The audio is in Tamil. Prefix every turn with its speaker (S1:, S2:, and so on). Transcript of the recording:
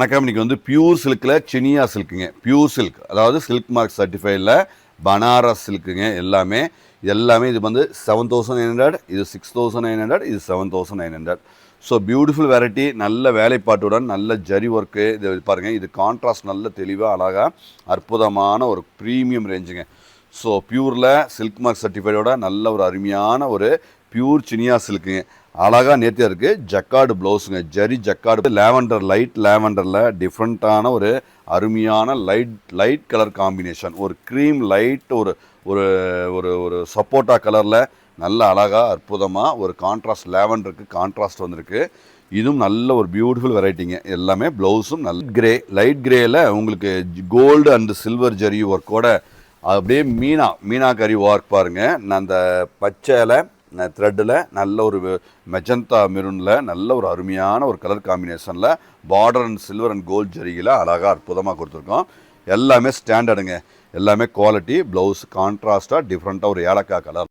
S1: வணக்கம். இன்னைக்கு வந்து பியூர் சில்கில் சினியா சில்க்குங்க. பியூர் சில்க், அதாவது சில்க் மார்க் சர்டிஃபைடில் பனாரஸ் சில்க்குங்க. எல்லாமே இது வந்து 7900, இது 6900, இது 7900. ஸோ பியூட்டிஃபுல் வெரைட்டி, நல்ல வேலைப்பாட்டுடன் நல்ல ஜரி ஒர்க்கு. இது பாருங்கள், இது கான்ட்ராஸ்ட் நல்ல தெளிவாக அழகாக அற்புதமான ஒரு ப்ரீமியம் ரேஞ்சுங்க. ஸோ பியூரில் சில்க் மார்க் சர்டிஃபைடோட நல்ல ஒரு அருமையான ஒரு பியூர் சினியா சில்க்குங்க. அழகாக நேர்த்தியாக இருக்குது. ஜக்கார்டு ப்ளவுஸுங்க, ஜரி ஜக்கார்டு, லேவண்டர், லைட் லேவண்டரில் டிஃப்ரெண்ட்டான ஒரு அருமையான லைட் கலர் காம்பினேஷன். ஒரு க்ரீம் லைட், ஒரு ஒரு ஒரு ஒரு சப்போட்டா கலரில் நல்ல அழகாக அற்புதமாக ஒரு கான்ட்ராஸ்ட், லேவண்டருக்கு கான்ட்ராஸ்ட் வந்திருக்கு. இதுவும் நல்ல ஒரு பியூட்டிஃபுல் வெரைட்டிங்க. எல்லாமே ப்ளவுஸும் நல்ல கிரே, லைட் கிரேயில் உங்களுக்கு கோல்டு அண்ட் சில்வர் ஜரி ஒர்க்கோட அப்படியே மீனாக்கரி ஒர்க் பாருங்கள். நான் அந்த பச்சையில் த்ரெட்டில் நல்ல ஒரு மெஜந்தா மெரூனில் நல்ல ஒரு அருமையான ஒரு கலர் காம்பினேஷனில் border and silver and gold ஜரியில் அழகாக அற்புதமாக கொடுத்துருக்கோம். எல்லாமே ஸ்டாண்டர்டுங்க, எல்லாமே குவாலிட்டி. ப்ளவுஸ் கான்ட்ராஸ்டாக டிஃப்ரெண்ட்டாக ஒரு ஏலக்காய் கலர்.